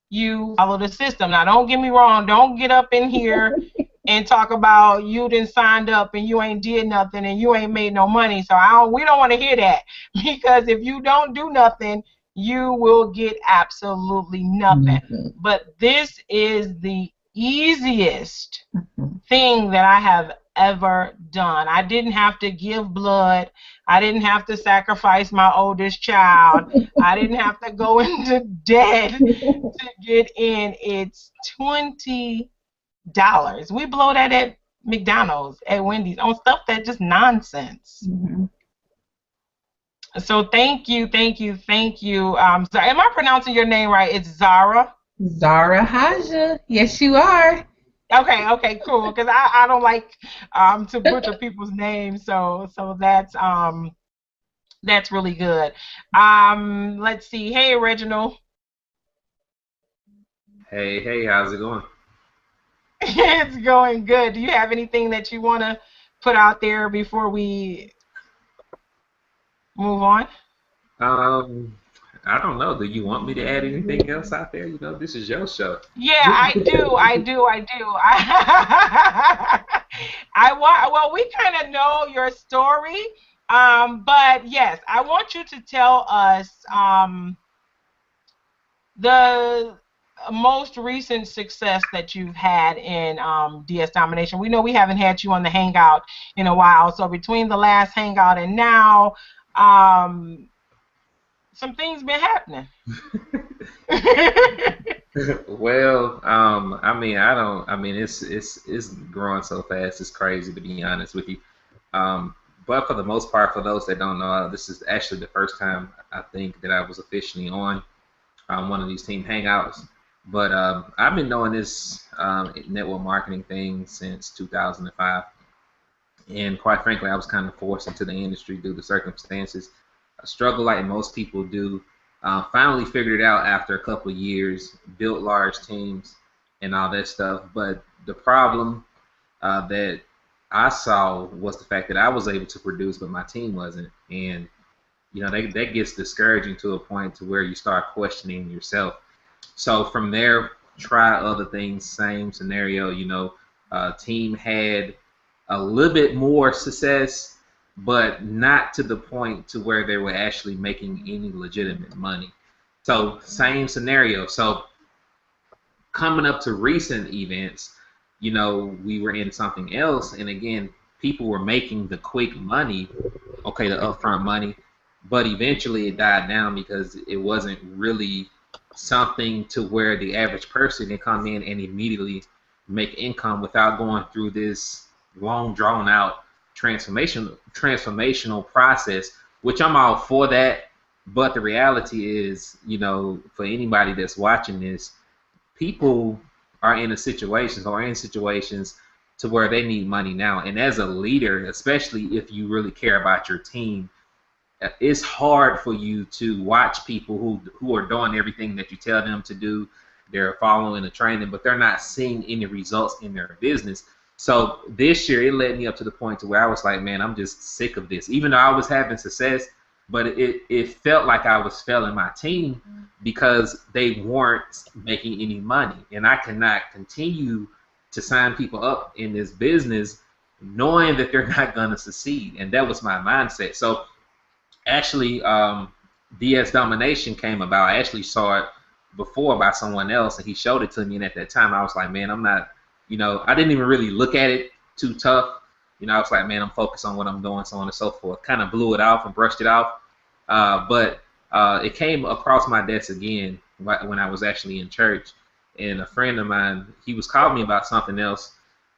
you follow the system. Now, don't get me wrong. Don't get up in here and talk about you didn't signed up and you ain't did nothing and you ain't made no money. So we don't want to hear that, because if you don't do nothing, you will get absolutely nothing. But this is the easiest thing that I have ever done. I didn't have to give blood. I didn't have to sacrifice my oldest child. I didn't have to go into debt to get in. It's $20. We blow that at McDonald's, at Wendy's, on stuff that's just nonsense. So thank you. Sorry, am I pronouncing your name right? It's Zara? Zara Haja. Yes, you are. Okay, cool. Because I don't like to butcher people's names, so that's really good. Let's see. Hey, Reginald. Hey, how's it going? It's going good. Do you have anything that you want to put out there before we move on? I don't know. Do you want me to add anything else out there? This is your show. Yeah, I do. Well, we kind of know your story, but yes, I want you to tell us the most recent success that you've had in DS Domination. We know we haven't had you on the Hangout in a while, so between the last Hangout and now, some things been happening. Well, it's growing so fast, it's crazy, to be honest with you. But for the most part, for those that don't know, this is actually the first time I think that I was officially on one of these team hangouts. But I've been doing this network marketing thing since 2005. And quite frankly, I was kind of forced into the industry due to circumstances. I struggle like most people do. Finally figured it out after a couple of years, built large teams and all that stuff. But the problem that I saw was the fact that I was able to produce, but my team wasn't. And that gets discouraging to a point to where you start questioning yourself. So from there, try other things. Same scenario, you know, team had a little bit more success, but not to the point to where they were actually making any legitimate money. So same scenario. So coming up to recent events, you know, we were in something else, and again, people were making the quick money, okay, the upfront money, but eventually it died down because it wasn't really something to where the average person can come in and immediately make income without going through this long drawn out transformational process, which I'm all for that. But the reality is, you know, for anybody that's watching this, people are in a situations or in situations to where they need money now. And as a leader, especially if you really care about your team, it's hard for you to watch people who are doing everything that you tell them to do. They're following the training, but they're not seeing any results in their business. So this year, it led me up to the point to where I was like, man, I'm just sick of this. Even though I was having success, but it felt like I was failing my team because they weren't making any money. And I cannot continue to sign people up in this business knowing that they're not going to succeed. And that was my mindset. So actually, DS Domination came about. I actually saw it before by someone else, and he showed it to me. And at that time, I was like, man, I'm not, you know, I didn't even really look at it too tough. You know, I was like, man, I'm focused on what I'm doing, so on and so forth. Kind of blew it off and brushed it off. But it came across my desk again when I was actually in church. And a friend of mine, he was calling me about something else.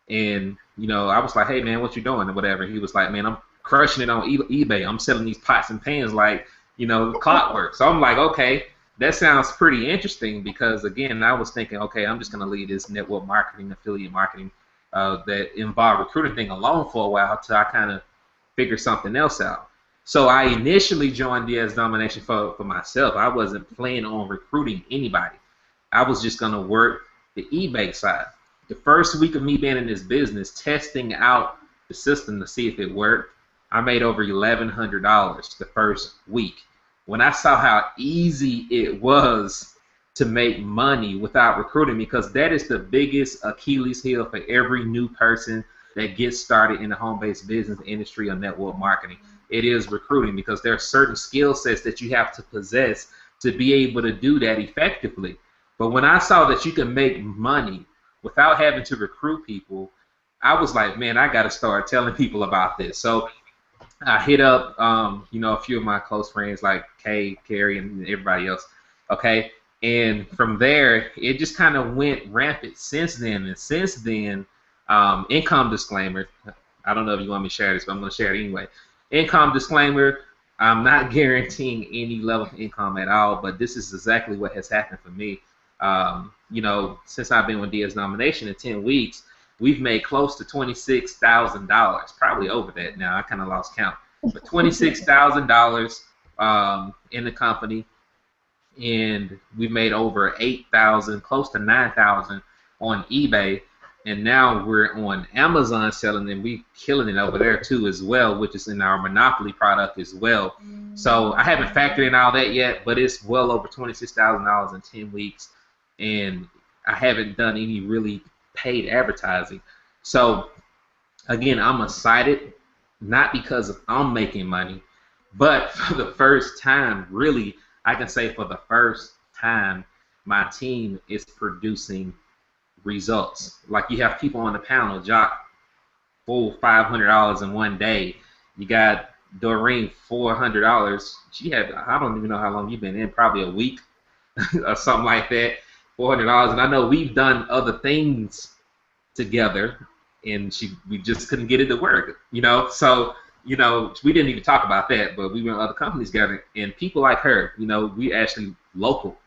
And, you know, I was like, hey, man, what you doing or whatever. He was like, man, I'm crushing it on eBay. I'm selling these pots and pans like, you know, clockwork. So I'm like, okay, that sounds pretty interesting because, again, I was thinking, okay, I'm just going to leave this network marketing, affiliate marketing that involved recruiting thing alone for a while until I kind of figure something else out. So I initially joined DS Domination for myself. I wasn't planning on recruiting anybody. I was just going to work the eBay side. The first week of me being in this business, testing out the system to see if it worked, I made over $1,100 the first week. When I saw how easy it was to make money without recruiting, because that is the biggest Achilles heel for every new person that gets started in the home-based business industry or network marketing. It is recruiting, because there are certain skill sets that you have to possess to be able to do that effectively. But when I saw that you can make money without having to recruit people, I was like, man, I got to start telling people about this. So I hit up, you know, a few of my close friends like Kay, Carrie, and everybody else. Okay, and from there, it just kind of went rampant since then. And since then, income disclaimer. I don't know if you want me to share this, but I'm going to share it anyway. Income disclaimer. I'm not guaranteeing any level of income at all, but this is exactly what has happened for me. You know, since I've been with DS Domination in 10 weeks, we've made close to $26,000, probably over that now. I kind of lost count, but $26,000 in the company, and we've made over 8,000, close to 9,000 on eBay, and now we're on Amazon selling them. We killing it over there too as well, which is in our Monopoly product as well. So I haven't factored in all that yet, but it's well over $26,000 in 10 weeks, and I haven't done any really paid advertising. So again, I'm excited, not because I'm making money, but for the first time, really, I can say for the first time, my team is producing results. Like, you have people on the panel, Jock, full $500 in one day. You got Doreen, $400. She had, I don't even know how long you've been in, probably a week or something like that. $400, and I know we've done other things together, and we just couldn't get it to work, you know. So, you know, we didn't even talk about that, but we were in other companies together, and people like her, you know, we actually local,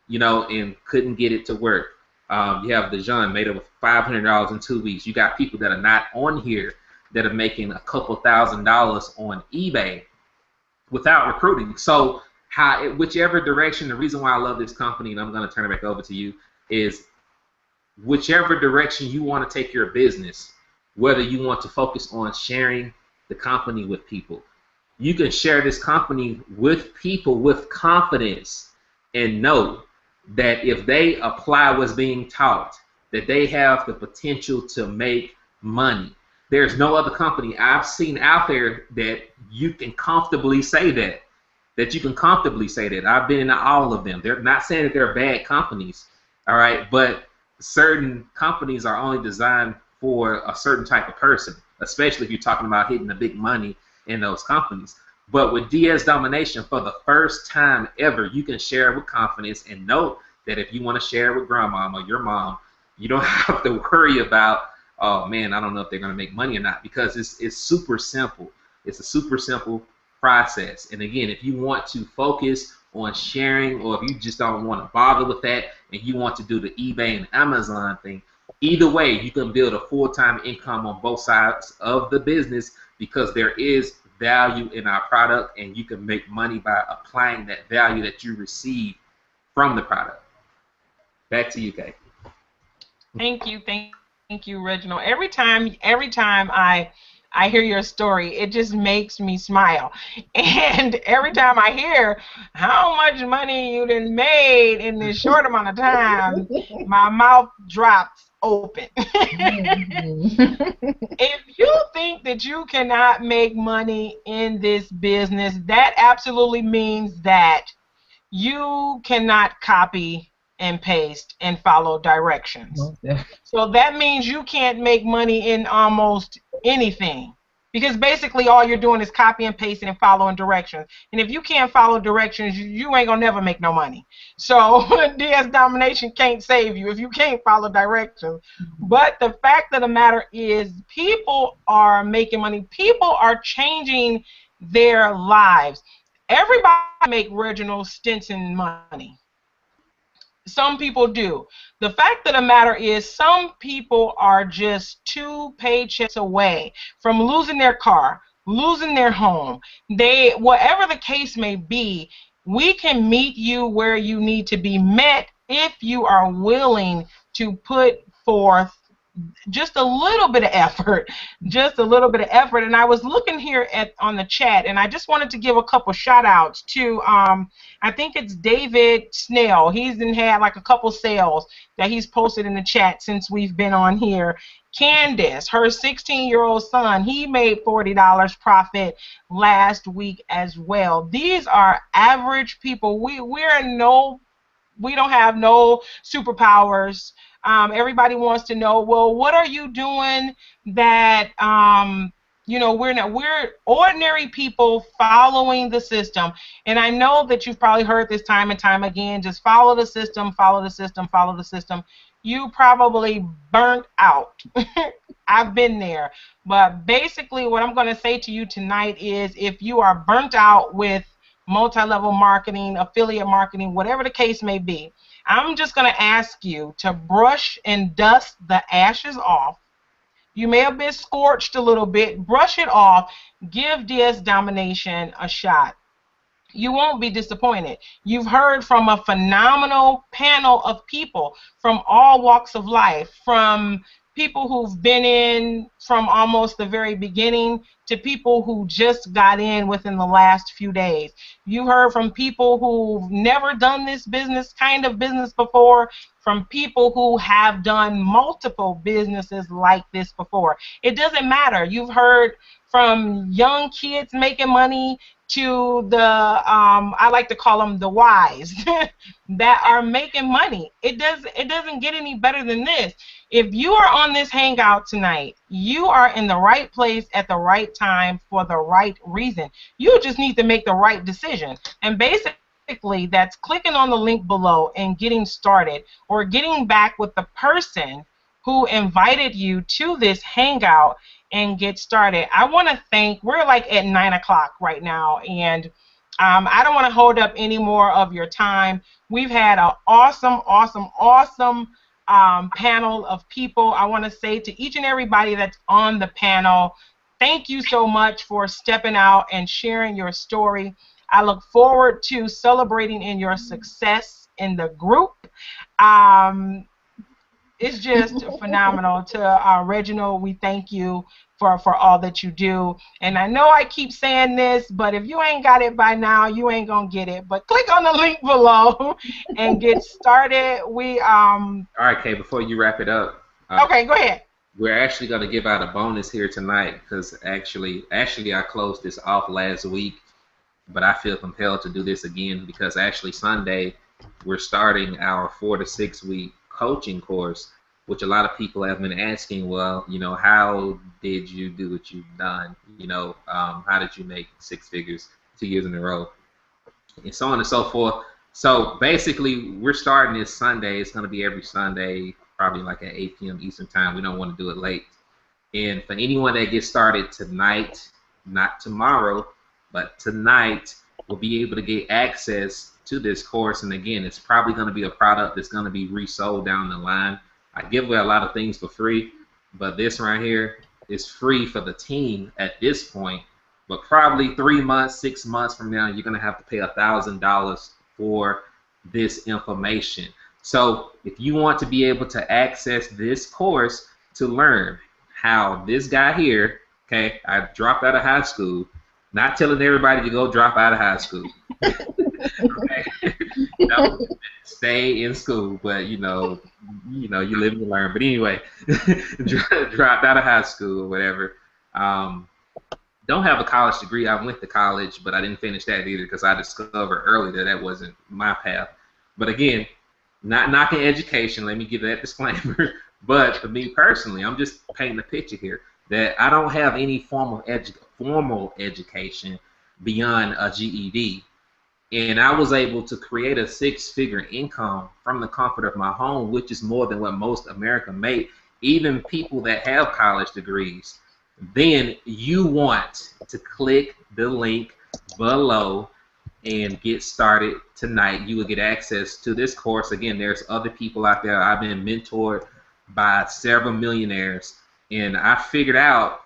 you know, and couldn't get it to work. You have Dejan made over $500 in 2 weeks. You got people that are not on here that are making a couple $1,000s on eBay without recruiting. So whichever direction, the reason why I love this company, and I'm going to turn it back over to you, is whichever direction you want to take your business, whether you want to focus on sharing the company with people, you can share this company with people with confidence and know that if they apply what's being taught, that they have the potential to make money. There's no other company I've seen out there that you can comfortably say that. That you can comfortably say that. I've been in all of them. They're not saying that they're bad companies, all right, but certain companies are only designed for a certain type of person, especially if you're talking about hitting the big money in those companies. But with DS Domination, for the first time ever, you can share it with confidence and know that if you want to share it with grandmama or your mom, you don't have to worry about, oh man, I don't know if they're going to make money or not, because it's super simple. It's a super simple process. And again, if you want to focus on sharing, or if you just don't want to bother with that and you want to do the eBay and Amazon thing, either way, you can build a full-time income on both sides of the business, because there is value in our product, and you can make money by applying that value that you receive from the product. Back to you, Kay. Thank you, Reginald. Every time I hear your story, it just makes me smile. And every time I hear how much money you done made in this short amount of time, my mouth drops open. If you think that you cannot make money in this business, that absolutely means that you cannot copy and paste and follow directions. So that means you can't make money in almost anything, because basically all you're doing is copy and pasting and following directions. And if you can't follow directions, you ain't gonna never make no money. So DS Domination can't save you if you can't follow directions. But the fact of the matter is, people are making money. People are changing their lives. Everybody make Reginald Stinson money. Some people do. The fact of the matter is, some people are just 2 paychecks away from losing their car, losing their home. Whatever the case may be, we can meet you where you need to be met if you are willing to put forth just a little bit of effort, And I was looking here on the chat, and I just wanted to give a couple shout outs to I think it's David Snell. He's had like a couple sales that he's posted in the chat since we've been on here. Candace, her 16-year-old son, he made $40 profit last week as well. These are average people. We don't have no superpowers. Everybody wants to know, well, what are you doing that we're ordinary people following the system. And I know that you've probably heard this time and time again, just follow the system, follow the system, follow the system. You probably burnt out. I've been there. But basically what I'm going to say to you tonight is, if you are burnt out with multi-level marketing, affiliate marketing, whatever the case may be, I'm just going to ask you to brush and dust the ashes off. You may have been scorched a little bit. Brush it off. Give DS Domination a shot. You won't be disappointed. You've heard from a phenomenal panel of people from all walks of life, from people who've been in from almost the very beginning to people who just got in within the last few days. You heard from people who've never done this kind of business before, from people who have done multiple businesses like this before. It doesn't matter. You've heard from young kids making money to the I like to call them the wise that are making money. It doesn't get any better than this. If you are on this hangout tonight, you are in the right place at the right time for the right reason. You just need to make the right decision. And basically, that's clicking on the link below and getting started, or getting back with the person who invited you to this hangout and get started. I want to thank, we're like at 9 o'clock right now, and I don't want to hold up any more of your time. We've had an awesome panel of people. I want to say to each and everybody that's on the panel, thank you so much for stepping out and sharing your story. I look forward to celebrating in your success in the group. it's just phenomenal. To Reginald, we thank you for all that you do. And I know I keep saying this, but if you ain't got it by now, you ain't gonna get it. But click on the link below and get started. All right, Kay, before you wrap it up, Okay, go ahead. we're actually going to give out a bonus here tonight because actually I closed this off last week, but I feel compelled to do this again because actually Sunday we're starting our 4 to 6 week coaching course, which a lot of people have been asking. Well, how did you do what you've done? How did you make 6 figures 2 years in a row, and so on and so forth. So basically, we're starting this Sunday. It's going to be every Sunday, probably like at 8 p.m. Eastern time. We don't want to do it late. And for anyone that gets started tonight, not tomorrow, but tonight, will be able to get access to this course. And again, it's probably going to be a product that's going to be resold down the line. I give away a lot of things for free, but this right here is free for the team at this point. But probably 3 months, 6 months from now, you're going to have to pay $1,000 for this information. So if you want to be able to access this course to learn how this guy here, okay, I dropped out of high school, not telling everybody to go drop out of high school. Okay. Stay in school, but you live and learn. But anyway, dropped out of high school or whatever. Don't have a college degree. I went to college, but I didn't finish that either because I discovered early that wasn't my path. But again, not knocking education. Let me give that disclaimer. But for me personally, I'm just painting a picture here that I don't have any formal education beyond a GED. And I was able to create a 6-figure income from the comfort of my home, which is more than what most America make, even people that have college degrees. Then you want to click the link below and get started tonight. You will get access to this course. Again, there's other people out there. I've been mentored by several millionaires, and I figured out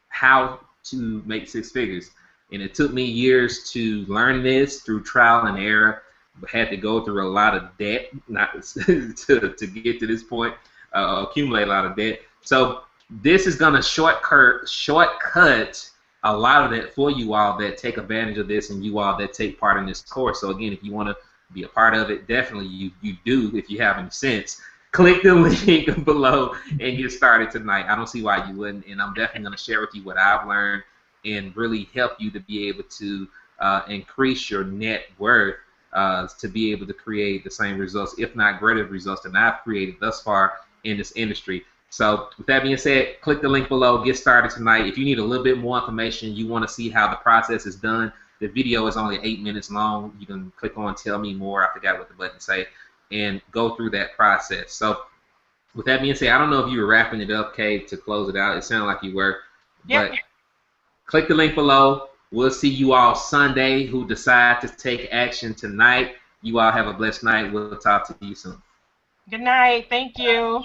how to make 6 figures. And it took me years to learn this through trial and error. Had to go through a lot of debt not to get to this point, accumulate a lot of debt. So this is going to shortcut a lot of that for you all that take advantage of this and you all that take part in this course. So again, if you want to be a part of it, definitely you do if you have any sense. Click the link below and get started tonight. I don't see why you wouldn't, and I'm definitely going to share with you what I've learned and really help you to be able to increase your net worth to be able to create the same results, if not greater results than I've created thus far in this industry. So with that being said, click the link below, get started tonight. If you need a little bit more information, you want to see how the process is done, the video is only 8 minutes long. You can click on Tell Me More, I forgot what the button say, and go through that process. So with that being said, I don't know if you were wrapping it up, Kay, to close it out. It sounded like you were. Yep. But click the link below. We'll see you all Sunday who decide to take action tonight. You all have a blessed night. We'll talk to you soon. Good night. Thank you.